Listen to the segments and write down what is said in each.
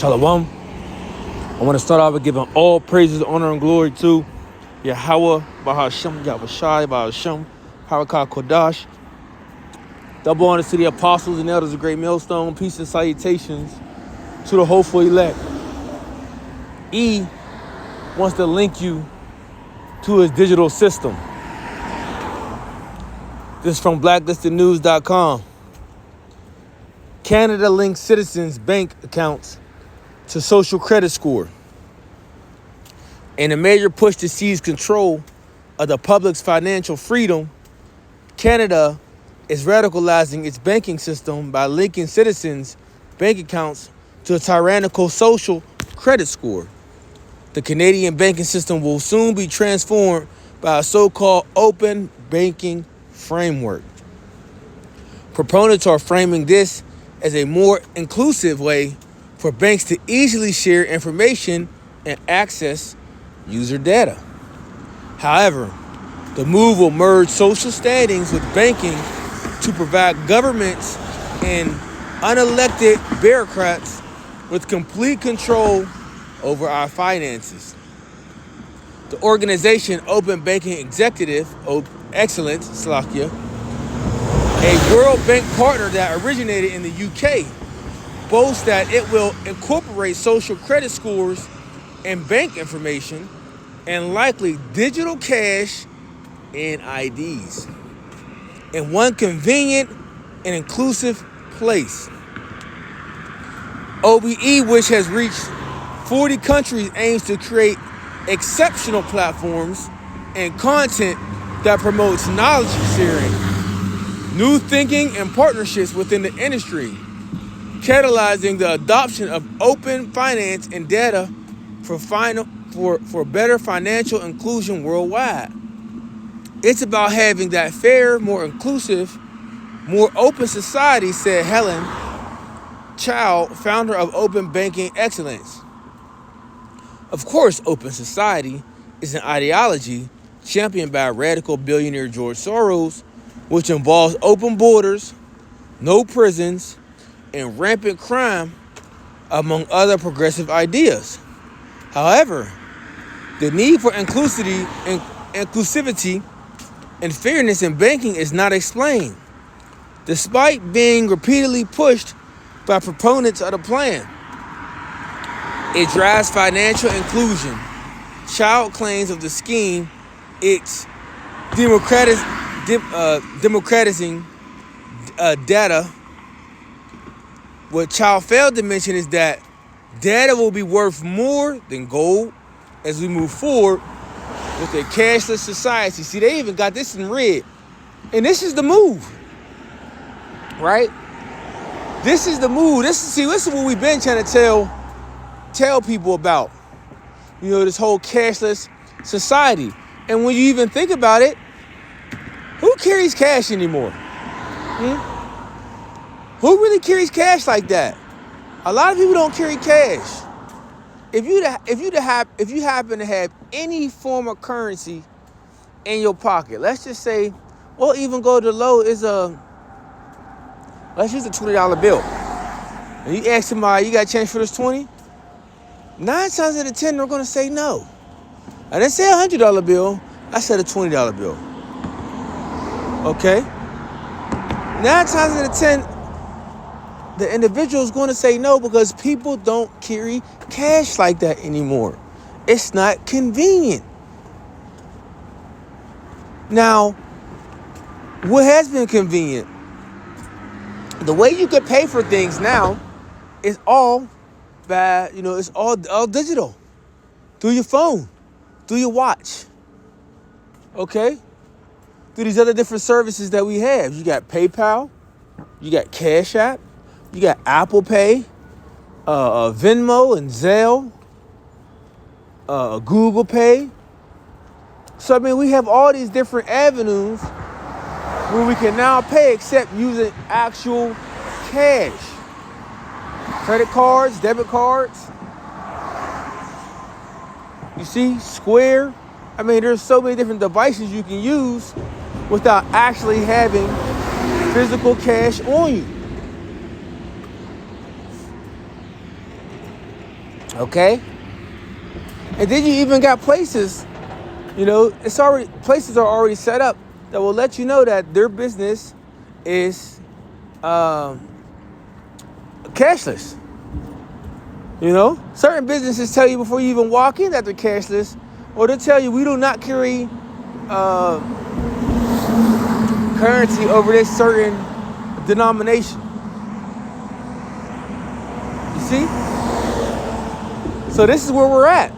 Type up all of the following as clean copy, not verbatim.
Shalom. I want to start off with giving all praises, honor, and glory to Yahweh, Bahashem, Yahushai, Bahashem, Harakah Kodash. Double honors to the apostles and elders of Great Millstone. Peace and salutations to the hopeful elect. E wants to link you to his digital system. This is from blacklistednews.com. Canada links citizens' bank accounts to social credit score. In a major push to seize control of the public's financial freedom, Canada is radicalizing its banking system by linking citizens' bank accounts to a tyrannical social credit score. The Canadian banking system will soon be transformed by a so-called open banking framework. Proponents are framing this as a more inclusive way for banks to easily share information and access user data. However, the move will merge social standings with banking to provide governments and unelected bureaucrats with complete control over our finances. The organization Open Banking Executive Excellence, Slovakia, a World Bank partner that originated in the UK, boasts that it will incorporate social credit scores and bank information and likely digital cash and IDs in one convenient and inclusive place. OBE, which has reached 40 countries, aims to create exceptional platforms and content that promotes knowledge sharing, new thinking, and partnerships within the industry, catalyzing the adoption of open finance and data for better financial inclusion worldwide. It's about having that fair, more inclusive, more open society, said Helen Chow, founder of Open Banking Excellence. Of course, open society is an ideology championed by radical billionaire George Soros, which involves open borders, no prisons, and rampant crime, among other progressive ideas. However, the need for inclusivity and fairness in banking is not explained, despite being repeatedly pushed by proponents of the plan. It drives financial inclusion. Child claims of the scheme, it's democratizing data. What Chow failed to mention is that data will be worth more than gold as we move forward with a cashless society. See, they even got this in red. And this is the move, right? This is the move. This is what we've been trying to tell people about. You know, this whole cashless society. And when you even think about it, who carries cash anymore? Who really carries cash like that? A lot of people don't carry cash. If you happen to have any form of currency in your pocket, let's just say, or even go to low is let's use a $20 bill. And you ask somebody, you got change for this 20? 9 times out of 10, they're gonna say no. I didn't say a $100 bill, I said a $20 bill. Okay? 9 times out of 10, the individual is going to say no because people don't carry cash like that anymore. It's not convenient. Now, what has been convenient? The way you could pay for things now is all by, it's all digital. Through your phone, through your watch. Okay? Through these other different services that we have. You got PayPal, you got Cash App, you got Apple Pay, Venmo and Zelle, Google Pay. So, we have all these different avenues where we can now pay except using actual cash. Credit cards, debit cards. You see, Square. There's so many different devices you can use without actually having physical cash on you. Okay? And then you even got places, places are already set up that will let you know that their business is cashless. Certain businesses tell you before you even walk in that they're cashless, or they'll tell you we do not carry currency over this certain denomination. You see? So this is where we're at.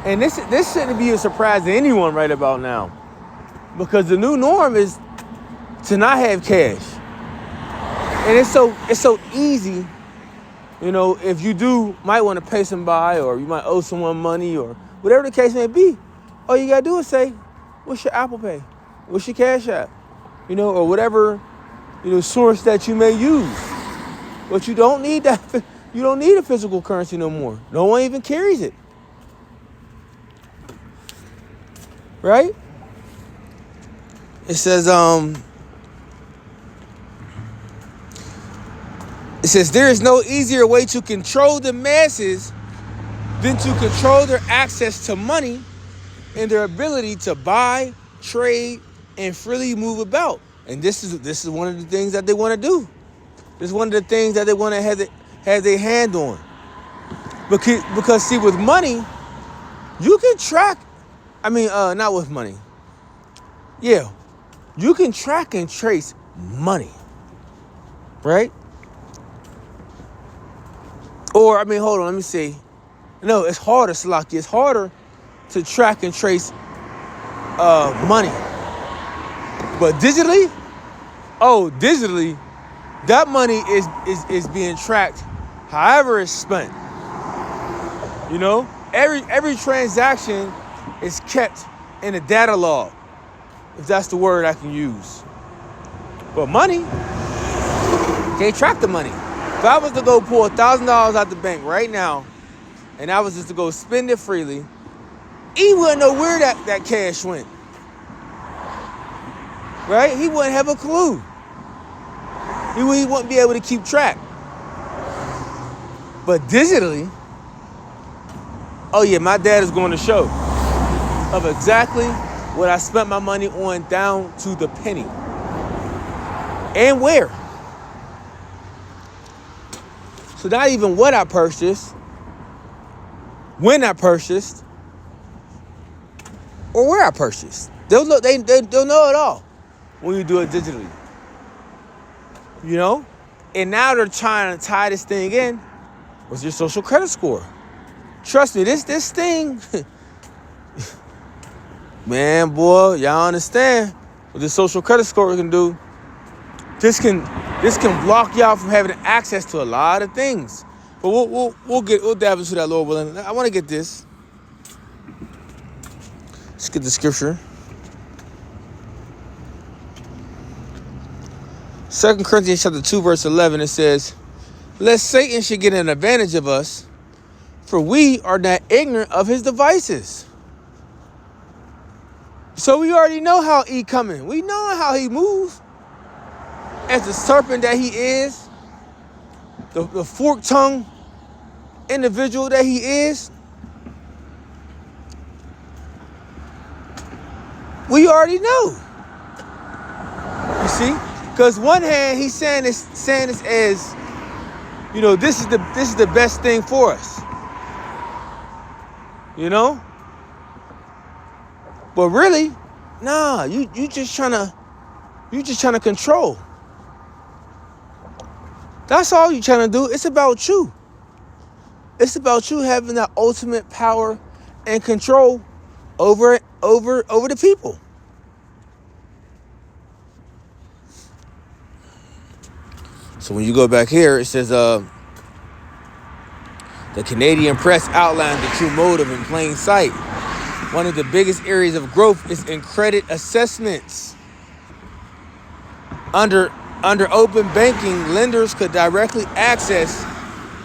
And this shouldn't be a surprise to anyone right about now, because the new norm is to not have cash. And it's so easy, if you might want to pay somebody, or you might owe someone money, or whatever the case may be. All you gotta do is say, what's your Apple Pay? What's your Cash App? Or whatever, source that you may use. But you don't need that. You don't need a physical currency no more. No one even carries it. Right? It says, there is no easier way to control the masses than to control their access to money and their ability to buy, trade, and freely move about. And this is one of the things that they want to do. This is one of the things that they want to have their hand on. Because see, with money, you can track. Not with money. Yeah, you can track and trace money, right? Or, hold on, let me see. No, it's harder, Salaki. It's harder to track and trace money. But digitally, that money is being tracked however it's spent. Every transaction is kept in a data log, if that's the word I can use. But money, can't track the money. If I was to go pull $1,000 out the bank right now, and I was just to go spend it freely, he wouldn't know where that cash went. Right? He wouldn't have a clue. He wouldn't be able to keep track. But digitally, oh yeah, my dad is going to show of exactly what I spent my money on down to the penny. And where. So not even what I purchased, when I purchased, or where I purchased. They'll know it all when you do it digitally. And now they're trying to tie this thing in with your social credit score. Trust me, this thing, man, boy, y'all understand what this social credit score can do. This can block y'all from having access to a lot of things. But we'll dive into that, Lord willing. I want to get this. Let's get the scripture. 2 Corinthians chapter 2, verse 11, it says, lest Satan should get an advantage of us, for we are not ignorant of his devices. So we already know how he coming. We know how he moves. As the serpent that he is, the fork-tongued individual that he is, we already know. You see? Because one hand he's saying this as, this is the best thing for us. But really, nah, you just trying to control. That's all you're trying to do. It's about you. It's about you having that ultimate power and control over the people. So when you go back here, it says the Canadian press outlined the true motive in plain sight. One of the biggest areas of growth is in credit assessments. Under open banking, lenders could directly access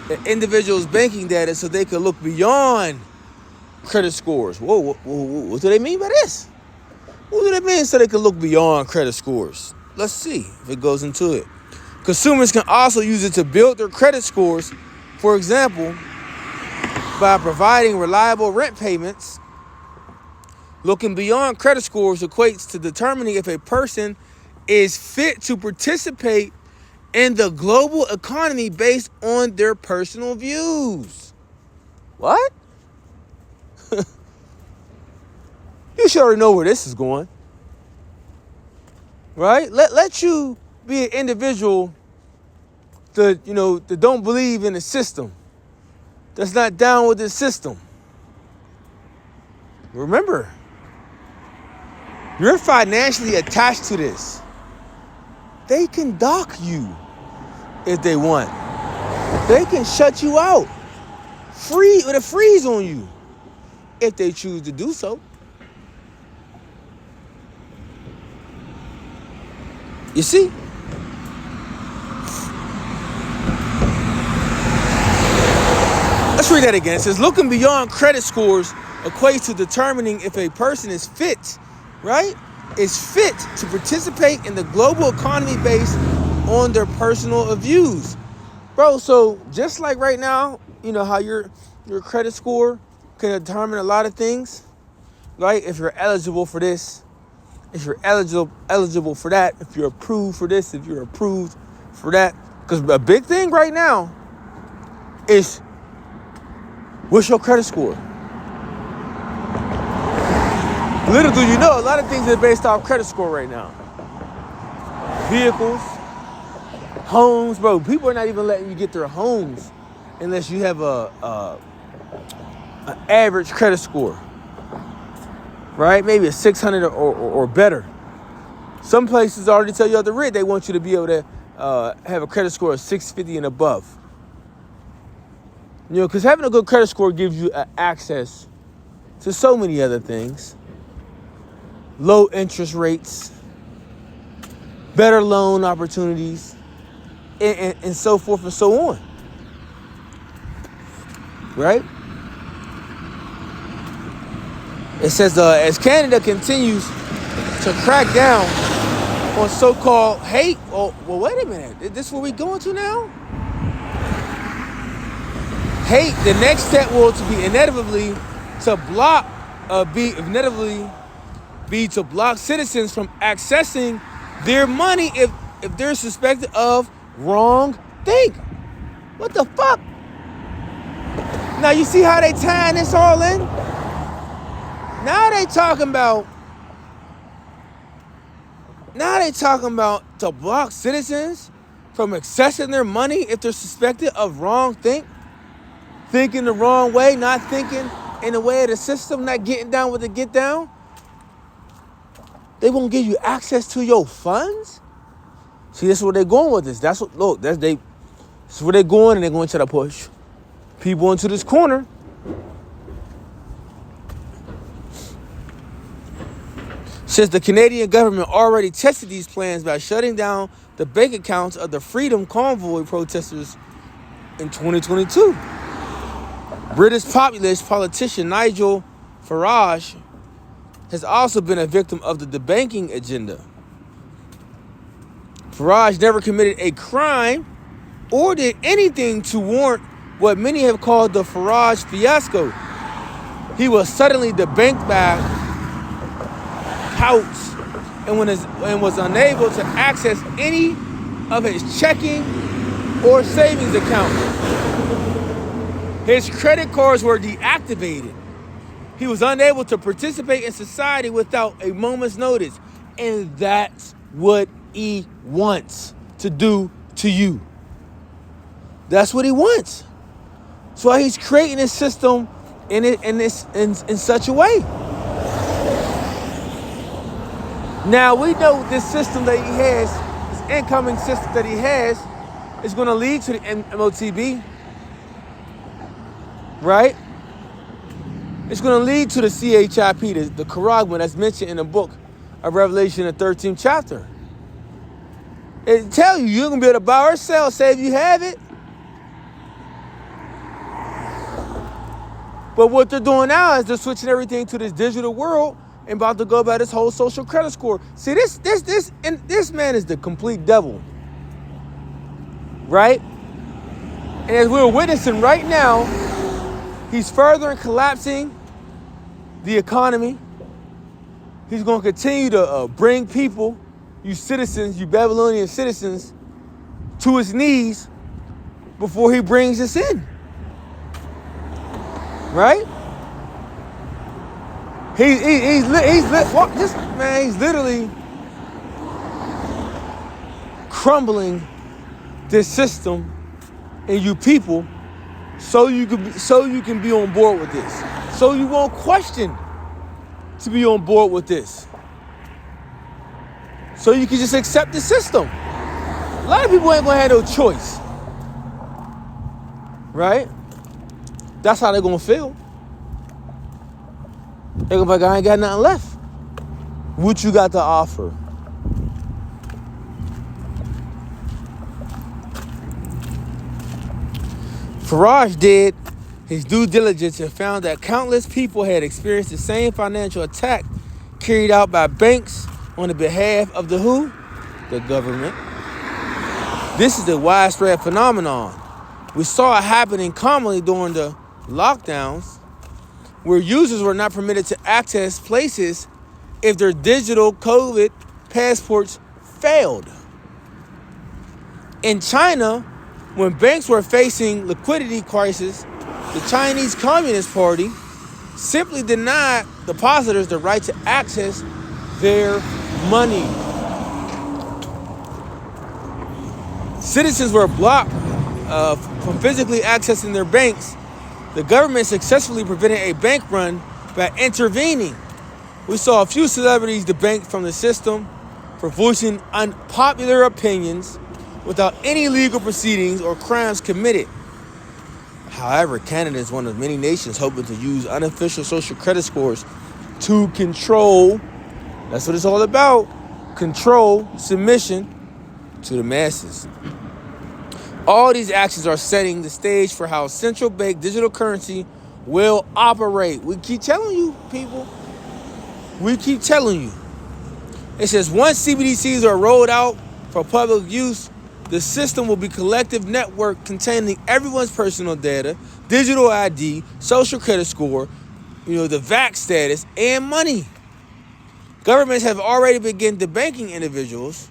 the individual's banking data so they could look beyond credit scores. Whoa, what do they mean by this? What do they mean so they could look beyond credit scores? Let's see if it goes into it. Consumers can also use it to build their credit scores For example, by providing reliable rent payments, looking beyond credit scores equates to determining if a person is fit to participate in the global economy based on their personal views. What? You should already know where this is going. Right? Let you be an individual that don't believe in the system, that's not down with the system. Remember, you're financially attached to this. They can dock you if they want. They can shut you out, with a freeze on you, if they choose to do so. You see? Let's read that again. It says, looking beyond credit scores equates to determining if a person is fit, right? Is fit to participate in the global economy based on their personal views. Bro, so just like right now, you know how your credit score can determine a lot of things, right? If you're eligible for this, if you're eligible for that, if you're approved for this, if you're approved for that. Because a big thing right now is, what's your credit score? Little do you know, a lot of things are based off credit score right now. Vehicles, homes, bro. People are not even letting you get their homes unless you have an average credit score, right? Maybe a 600 or better. Some places already tell you at the rate they want you to be able to have a credit score of 650 and above. You know, because having a good credit score gives you access to so many other things. Low interest rates, better loan opportunities, and so forth and so on. Right? It says, as Canada continues to crack down on so-called hate. Oh, well, wait a minute. Is this where we going to now? Hate. The next step will inevitably be to block citizens from accessing their money if they're suspected of wrong think. What the fuck? Now you see how they tying this all in? Now they talking about to block citizens from accessing their money if they're suspected of wrong thinking the wrong way, not thinking in the way of the system, not getting down with the get down. They won't give you access to your funds. See, this is where they're going with this. This is where they're going, and they're going to try to push people into this corner. Since the Canadian government already tested these plans by shutting down the bank accounts of the Freedom Convoy protesters in 2022. British populist politician Nigel Farage has also been a victim of the debanking agenda. Farage never committed a crime or did anything to warrant what many have called the Farage fiasco. He was suddenly debanked by Coutts and was unable to access any of his checking or savings accounts. His credit cards were deactivated. He was unable to participate in society without a moment's notice. And that's what he wants to do to you. That's what he wants. That's why he's creating this system in such a way. Now we know this system that he has, this incoming system that he has, is going to lead to the MOTB, right? It's going to lead to the CHIP, the charagma that's mentioned in the book of Revelation, the 13th chapter. It tells you you're going to be able to buy or sell, say if you have it. But what they're doing now is they're switching everything to this digital world and about to go about this whole social credit score. See, this man is the complete devil, right? And as we're witnessing right now, he's further collapsing the economy. He's going to continue to bring people, you citizens, you Babylonian citizens, to his knees before he brings us in. Right? He's literally crumbling this system and you people so you can be on board with this. So you won't question to be on board with this. So you can just accept the system. A lot of people ain't gonna have no choice. Right? That's how they're gonna feel. They're gonna be like, I ain't got nothing left. What you got to offer? Farage did his due diligence and found that countless people had experienced the same financial attack carried out by banks on the behalf of the who? The government. This is a widespread phenomenon. We saw it happening commonly during the lockdowns, where users were not permitted to access places if their digital COVID passports failed. In China, when banks were facing liquidity crisis, the Chinese Communist Party simply denied depositors the right to access their money. Citizens were blocked from physically accessing their banks. The government successfully prevented a bank run by intervening. We saw a few celebrities debanked from the system for voicing unpopular opinions without any legal proceedings or crimes committed. However, Canada is one of many nations hoping to use unofficial social credit scores to control, that's what it's all about, control submission to the masses. All these actions are setting the stage for how central bank digital currency will operate. We keep telling you, people. We keep telling you. It says once CBDCs are rolled out for public use, the system will be a collective network containing everyone's personal data, digital ID, social credit score, the VAT status, and money. Governments have already begun debanking individuals.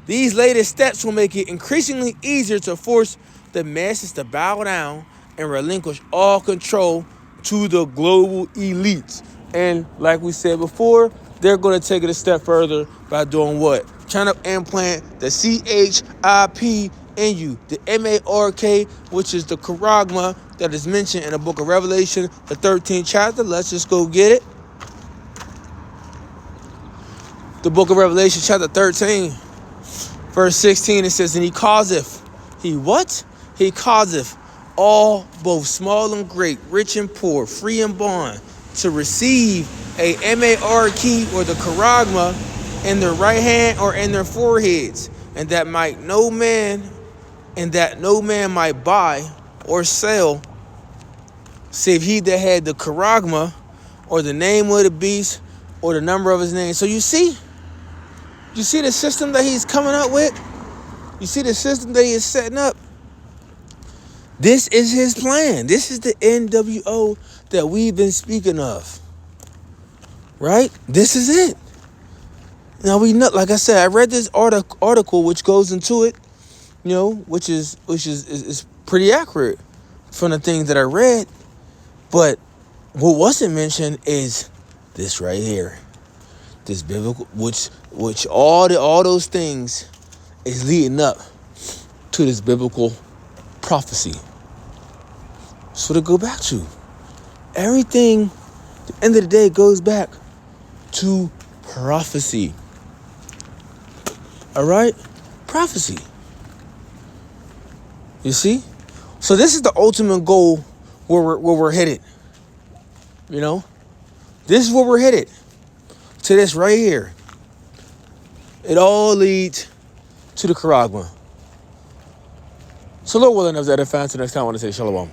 These latest steps will make it increasingly easier to force the masses to bow down and relinquish all control to the global elites. And like we said before, they're going to take it a step further by doing what? Trying to implant the CHIP in you, the MARK, which is the charagma that is mentioned in the book of Revelation, the 13th chapter. Let's just go get it. The book of Revelation, chapter 13, verse 16, it says, and he causeth all, both small and great, rich and poor, free and bond, to receive a MARK or the charagma in their right hand or in their foreheads, and that no man might buy or sell save he that had the charagma or the name of the beast or the number of his name. So you see the system that he's coming up with? You see the system that he is setting up? This is his plan. This is the NWO that we've been speaking of. Right? This is it. Now we know, like I said, I read this article which goes into it, which is pretty accurate from the things that I read. But what wasn't mentioned is this right here. This biblical, which all those things is leading up to this biblical prophecy. So to go back to everything, at the end of the day, goes back to prophecy. All right? Prophecy. You see? So this is the ultimate goal where we're headed. This is where we're headed. To this right here. It all leads to the charagma. So Lord willing, I was at a fancy next time. I want to say shalom.